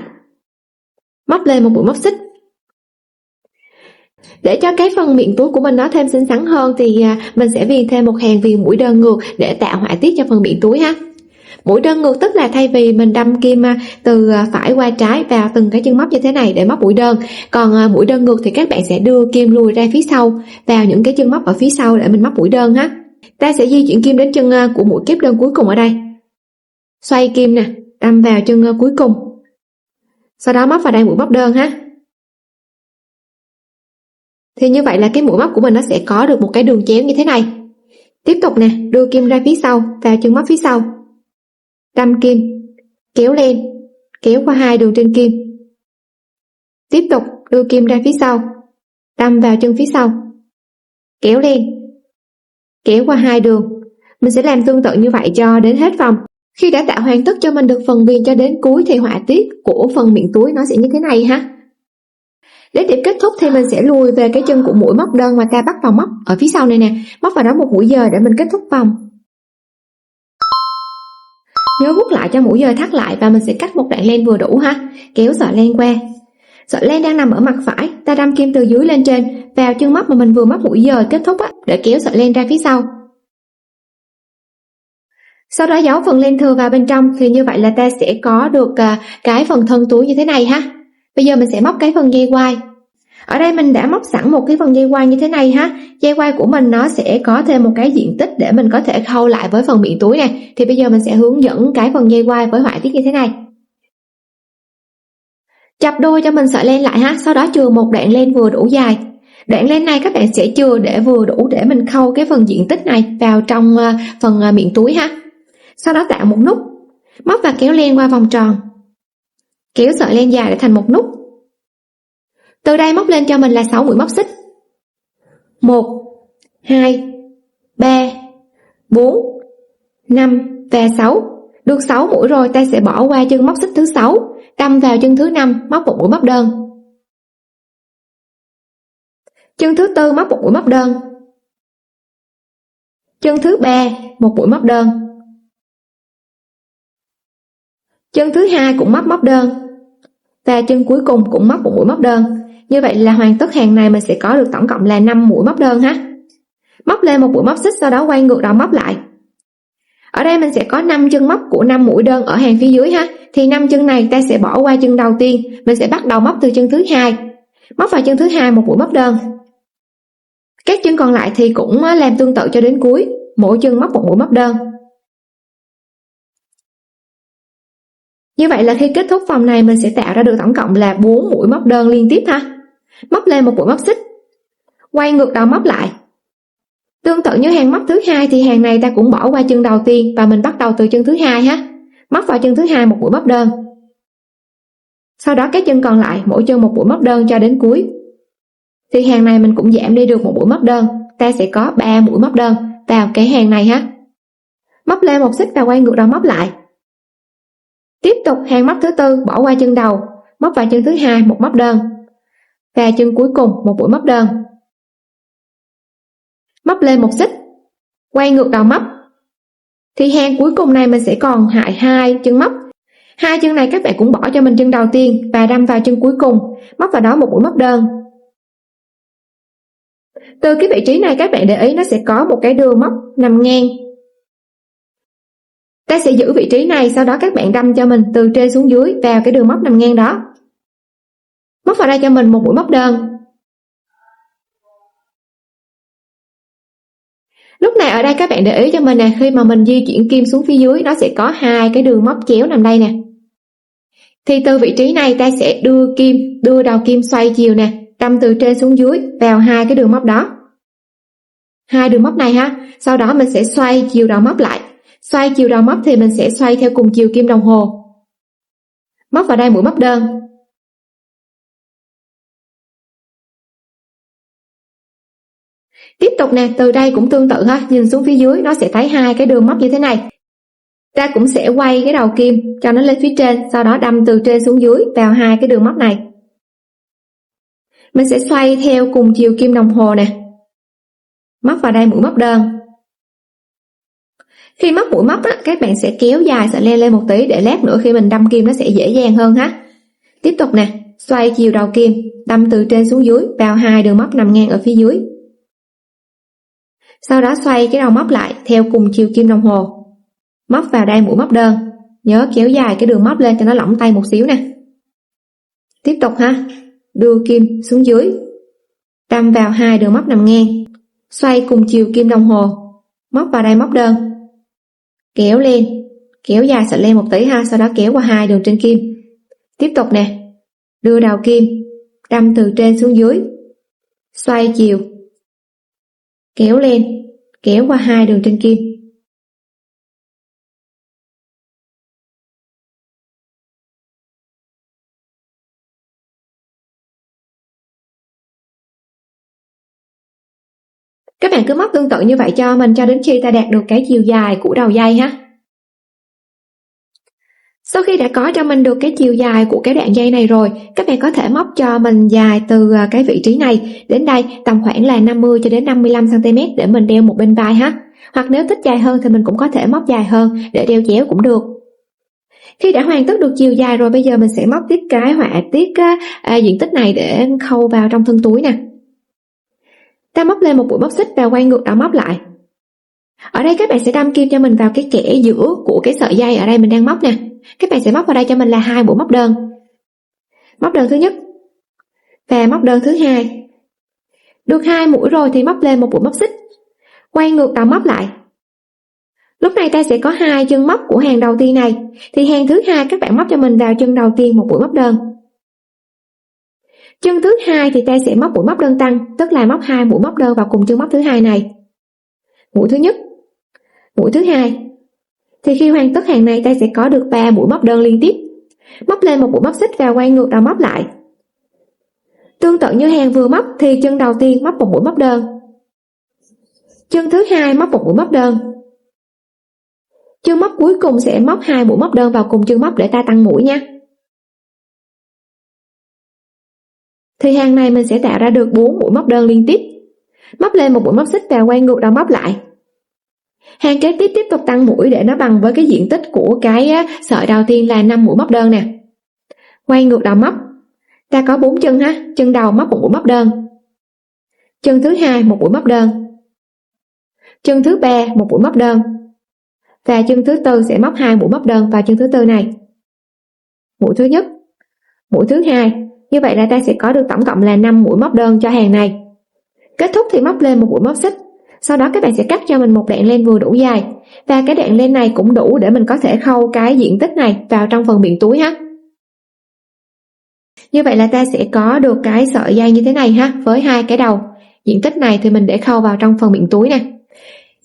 Móc lên một mũi móc xích. Để cho cái phần miệng túi của mình nó thêm xinh xắn hơn thì mình sẽ viền thêm một hàng viền mũi đơn ngược để tạo họa tiết cho phần miệng túi ha. Mũi đơn ngược tức là thay vì mình đâm kim từ phải qua trái vào từng cái chân móc như thế này để móc mũi đơn, còn mũi đơn ngược thì các bạn sẽ đưa kim lùi ra phía sau vào những cái chân móc ở phía sau để mình móc mũi đơn ha. Ta sẽ di chuyển kim đến chân của mũi kép đơn cuối cùng ở đây. Xoay kim nè, đâm vào chân cuối cùng. Sau đó móc vào đây mũi móc đơn ha. Thì như vậy là cái mũi móc của mình nó sẽ có được một cái đường chéo như thế này. Tiếp tục nè, đưa kim ra phía sau vào chân móc phía sau. Đâm kim, kéo lên, kéo qua 2 đường trên kim. Tiếp tục đưa kim ra phía sau, đâm vào chân phía sau. Kéo lên, kéo qua 2 đường. Mình sẽ làm tương tự như vậy cho đến hết vòng. Khi đã tạo hoàn tất cho mình được phần viền cho đến cuối thì họa tiết của phần miệng túi nó sẽ như thế này ha. Đến điểm kết thúc thì mình sẽ lùi về cái chân của mũi móc đơn mà ta bắt vào móc ở phía sau này nè, móc vào đó một mũi dời để mình kết thúc vòng. Nhớ vuốt lại cho mũi dời thắt lại và mình sẽ cắt một đoạn len vừa đủ ha, kéo sợi len qua. Sợi len đang nằm ở mặt phải, ta đâm kim từ dưới lên trên vào chân móc mà mình vừa móc mũi dời kết thúc để kéo sợi len ra phía sau. Sau đó giấu phần len thừa vào bên trong thì như vậy là ta sẽ có được cái phần thân túi như thế này ha. Bây giờ mình sẽ móc cái phần dây quai. Ở đây mình đã móc sẵn một cái phần dây quai như thế này ha. Dây quai của mình nó sẽ có thêm một cái diện tích để mình có thể khâu lại với phần miệng túi này. Thì bây giờ mình sẽ hướng dẫn cái phần dây quai với họa tiết như thế này. Chập đôi cho mình sợi len lại ha, sau đó chừa một đoạn len vừa đủ dài. Đoạn len này các bạn sẽ chừa để vừa đủ để mình khâu cái phần diện tích này vào trong phần miệng túi ha. Sau đó tạo một nút, móc và kéo len qua vòng tròn. Kéo sợi len dài để thành một nút. Từ đây móc lên cho mình là 6 mũi móc xích. 1, 2, 3, 4, 5 và 6. Được 6 mũi rồi ta sẽ bỏ qua chân móc xích thứ 6, đâm vào chân thứ 5, móc một mũi móc đơn. Chân thứ 4 móc một mũi móc đơn. Chân thứ 3 một mũi móc đơn. Chân thứ 2 cũng móc đơn. Và chân cuối cùng cũng móc một mũi móc đơn. Như vậy là hoàn tất hàng này mình sẽ có được tổng cộng là 5 mũi móc đơn ha. Móc lên một mũi móc xích, sau đó quay ngược đầu móc lại. Ở đây mình sẽ có 5 chân móc của 5 mũi đơn ở hàng phía dưới ha. Thì 5 chân này ta sẽ bỏ qua chân đầu tiên, mình sẽ bắt đầu móc từ chân thứ 2. Móc vào chân thứ 2 một mũi móc đơn. Các chân còn lại thì cũng làm tương tự cho đến cuối, mỗi chân móc một mũi móc đơn. Như vậy là khi kết thúc vòng này mình sẽ tạo ra được tổng cộng là 4 mũi móc đơn liên tiếp ha. Móc lên một mũi móc xích, quay ngược đầu móc lại. Tương tự như hàng móc thứ 2 thì hàng này ta cũng bỏ qua chân đầu tiên và mình bắt đầu từ chân thứ 2 ha. Móc vào chân thứ 2 một mũi móc đơn. Sau đó các chân còn lại mỗi chân một mũi móc đơn cho đến cuối. Thì hàng này mình cũng giảm đi được một mũi móc đơn, ta sẽ có 3 mũi móc đơn vào cái hàng này ha. Móc lên một xích và quay ngược đầu móc lại. Tiếp tục hàng móc thứ 4 bỏ qua chân đầu, móc vào chân thứ 2 một móc đơn. Và chân cuối cùng một mũi móc đơn. Móc lên một xích, quay ngược đầu móc. Thì hàng cuối cùng này mình sẽ còn lại 2 chân móc. 2 chân này các bạn cũng bỏ cho mình chân đầu tiên và đâm vào chân cuối cùng, móc vào đó một mũi móc đơn. Từ cái vị trí này các bạn để ý nó sẽ có một cái đường móc nằm ngang. Ta sẽ giữ vị trí này, sau đó các bạn đâm cho mình từ trên xuống dưới vào cái đường móc nằm ngang đó. Móc vào đây cho mình một mũi móc đơn. Lúc này ở đây các bạn để ý cho mình nè, khi mà mình di chuyển kim xuống phía dưới nó sẽ có hai cái đường móc chéo nằm đây nè. Thì từ vị trí này ta sẽ đưa đầu kim xoay chiều nè, đâm từ trên xuống dưới vào hai cái đường móc đó. Hai đường móc này ha, sau đó mình sẽ xoay chiều đầu móc lại. Xoay chiều đầu móc thì mình sẽ xoay theo cùng chiều kim đồng hồ. Móc vào đây mũi móc đơn. Tiếp tục nè, từ đây cũng tương tự ha, nhìn xuống phía dưới nó sẽ thấy hai cái đường móc như thế này. Ta cũng sẽ quay cái đầu kim cho nó lên phía trên, sau đó đâm từ trên xuống dưới vào hai cái đường móc này. Mình sẽ xoay theo cùng chiều kim đồng hồ nè. Móc vào đây mũi móc đơn. Khi móc mũi móc á, các bạn sẽ kéo dài sợi len lên một tí để lát nữa khi mình đâm kim nó sẽ dễ dàng hơn ha. Tiếp tục nè, xoay chiều đầu kim, đâm từ trên xuống dưới vào hai đường móc nằm ngang ở phía dưới. Sau đó xoay cái đầu móc lại theo cùng chiều kim đồng hồ. Móc vào đây mũi móc đơn. Nhớ kéo dài cái đường móc lên cho nó lỏng tay một xíu nè. Tiếp tục ha, đưa kim xuống dưới, đâm vào hai đường móc nằm ngang, xoay cùng chiều kim đồng hồ, móc vào đây móc đơn, kéo lên, kéo dài sợi len một tí ha, sau đó kéo qua hai đường trên kim. Tiếp tục nè, đưa đầu kim, đâm từ trên xuống dưới, xoay chiều, kéo lên, kéo qua hai đường trên kim. Các bạn cứ móc tương tự như vậy cho mình cho đến khi ta đạt được cái chiều dài của đầu dây ha. Sau khi đã có cho mình được cái chiều dài của cái đoạn dây này rồi, các bạn có thể móc cho mình dài từ cái vị trí này đến đây tầm khoảng là 50 cho đến 55 cm để mình đeo một bên vai ha. Hoặc nếu thích dài hơn thì mình cũng có thể móc dài hơn để đeo chéo cũng được. Khi đã hoàn tất được chiều dài rồi, bây giờ mình sẽ móc tiếp cái họa tiết diện tích này để khâu vào trong thân túi nè. Ta móc lên một mũi móc xích và quay ngược đầu móc lại. Ở đây các bạn sẽ đâm kim cho mình vào cái kẽ giữa của cái sợi dây ở đây mình đang móc nè. Các bạn sẽ móc vào đây cho mình là hai mũi móc đơn. Móc đơn thứ nhất và móc đơn thứ hai. Được hai mũi rồi thì móc lên một mũi móc xích, quay ngược đầu móc lại. Lúc này ta sẽ có hai chân móc của hàng đầu tiên này, thì hàng thứ hai các bạn móc cho mình vào chân đầu tiên một mũi móc đơn. Chân thứ hai thì ta sẽ móc mũi móc đơn tăng, tức là móc hai mũi móc đơn vào cùng chân móc thứ hai này. Mũi thứ nhất, mũi thứ hai. Thì khi hoàn tất hàng này ta sẽ có được 3 mũi móc đơn liên tiếp. Móc lên một mũi móc xích và quay ngược đầu móc lại. Tương tự như hàng vừa móc thì chân đầu tiên móc một mũi móc đơn. Chân thứ hai móc một mũi móc đơn. Chân móc cuối cùng sẽ móc hai mũi móc đơn vào cùng chân móc để ta tăng mũi nha. Thì hàng này mình sẽ tạo ra được 4 mũi móc đơn liên tiếp. Móc lên một mũi móc xích và quay ngược đầu móc lại. Hàng kế tiếp tiếp tục tăng mũi để nó bằng với cái diện tích của cái sợi đầu tiên là 5 mũi móc đơn nè. Quay ngược đầu móc. Ta có 4 chân ha, chân đầu móc một mũi móc đơn. Chân thứ hai một mũi móc đơn. Chân thứ ba một mũi móc đơn. Và chân thứ tư sẽ móc hai mũi móc đơn vào chân thứ tư này. Mũi thứ nhất, mũi thứ hai. Như vậy là ta sẽ có được tổng cộng là 5 mũi móc đơn cho hàng này. Kết thúc thì móc lên một mũi móc xích. Sau đó các bạn sẽ cắt cho mình một đoạn len vừa đủ dài. Và cái đoạn len này cũng đủ để mình có thể khâu cái diện tích này vào trong phần miệng túi ha. Như vậy là ta sẽ có được cái sợi dây như thế này ha, với hai cái đầu. Diện tích này thì mình để khâu vào trong phần miệng túi nè.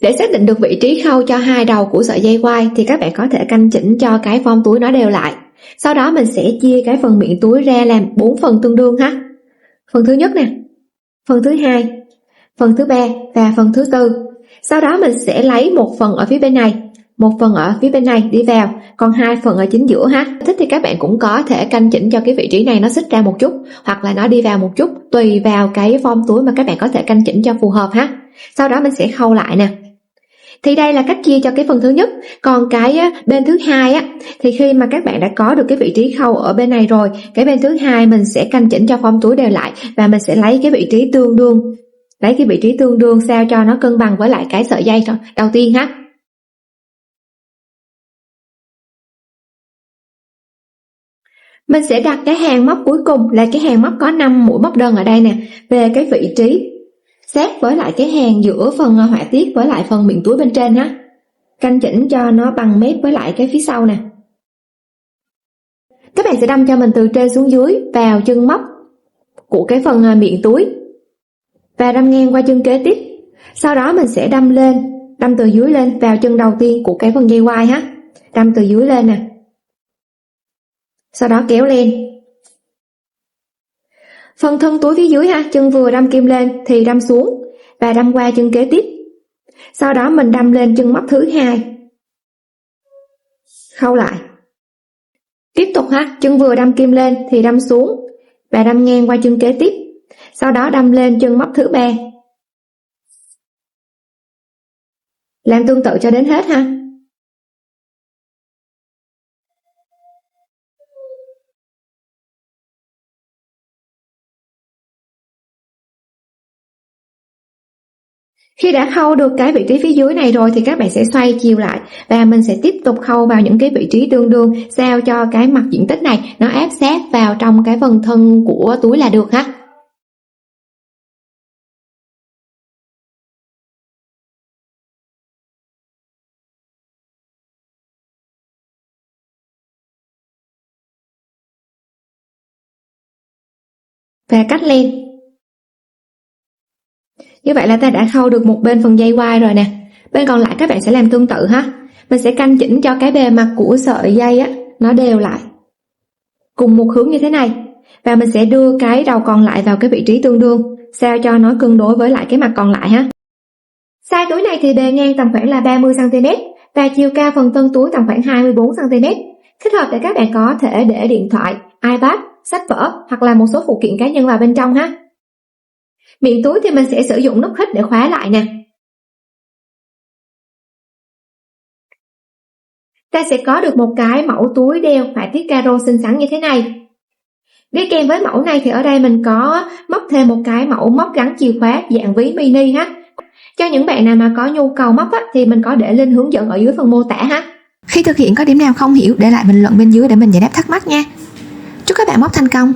Để xác định được vị trí khâu cho hai đầu của sợi dây quai thì các bạn có thể canh chỉnh cho cái form túi nó đều lại. Sau đó mình sẽ chia cái phần miệng túi ra làm 4 phần tương đương ha. Phần thứ nhất nè, phần thứ hai, phần thứ ba và phần thứ tư. Sau đó mình sẽ lấy một phần ở phía bên này, một phần ở phía bên này đi vào, còn hai phần ở chính giữa ha. Thích thì các bạn cũng có thể canh chỉnh cho cái vị trí này nó xích ra một chút, hoặc là nó đi vào một chút, tùy vào cái form túi mà các bạn có thể canh chỉnh cho phù hợp ha. Sau đó mình sẽ khâu lại nè. Thì đây là cách chia cho cái phần thứ nhất. Còn cái bên thứ hai á, thì khi mà các bạn đã có được cái vị trí khâu ở bên này rồi, cái bên thứ hai mình sẽ canh chỉnh cho form túi đều lại, và mình sẽ lấy cái vị trí tương đương, lấy cái vị trí tương đương sao cho nó cân bằng với lại cái sợi dây đầu tiên ha. Mình sẽ đặt cái hàng móc cuối cùng là cái hàng móc có 5 mũi móc đơn ở đây nè, về cái vị trí sát với lại cái hàng giữa phần họa tiết với lại phần miệng túi bên trên ha. Canh chỉnh cho nó bằng mép với lại cái phía sau nè. Các bạn sẽ đâm cho mình từ trên xuống dưới vào chân móc của cái phần miệng túi và đâm ngang qua chân kế tiếp. Sau đó mình sẽ đâm lên, đâm từ dưới lên vào chân đầu tiên của cái phần dây quai ha. Đâm từ dưới lên nè. Sau đó kéo lên. Phần thân túi phía dưới ha, chân vừa đâm kim lên thì đâm xuống và đâm qua chân kế tiếp. Sau đó mình đâm lên chân móc thứ hai. Khâu lại. Tiếp tục ha, chân vừa đâm kim lên thì đâm xuống và đâm ngang qua chân kế tiếp. Sau đó đâm lên chân móc thứ ba. Làm tương tự cho đến hết ha. Khi đã khâu được cái vị trí phía dưới này rồi thì các bạn sẽ xoay chiều lại và mình sẽ tiếp tục khâu vào những cái vị trí tương đương sao cho cái mặt diện tích này nó áp sát vào trong cái phần thân của túi là được ha. Và cắt len. Như vậy là ta đã khâu được một bên phần dây quai rồi nè. Bên còn lại các bạn sẽ làm tương tự ha. Mình sẽ canh chỉnh cho cái bề mặt của sợi dây á nó đều lại cùng một hướng như thế này và mình sẽ đưa cái đầu còn lại vào cái vị trí tương đương sao cho nó cân đối với lại cái mặt còn lại ha. Size túi này thì bề ngang tầm khoảng là 30 cm và chiều cao phần thân túi tầm khoảng 24 cm. Thích hợp để các bạn có thể để điện thoại, iPad, sách vở hoặc là một số phụ kiện cá nhân vào bên trong ha. Miệng túi thì mình sẽ sử dụng nút khít để khóa lại nè. Ta sẽ có được một cái mẫu túi đeo họa tiết caro xinh xắn như thế này. Đi kèm với mẫu này thì ở đây mình có móc thêm một cái mẫu móc gắn chìa khóa dạng ví mini ha. Cho những bạn nào mà có nhu cầu móc á, thì mình có để link hướng dẫn ở dưới phần mô tả ha. Khi thực hiện có điểm nào không hiểu để lại bình luận bên dưới để mình giải đáp thắc mắc nha. Chúc các bạn móc thành công.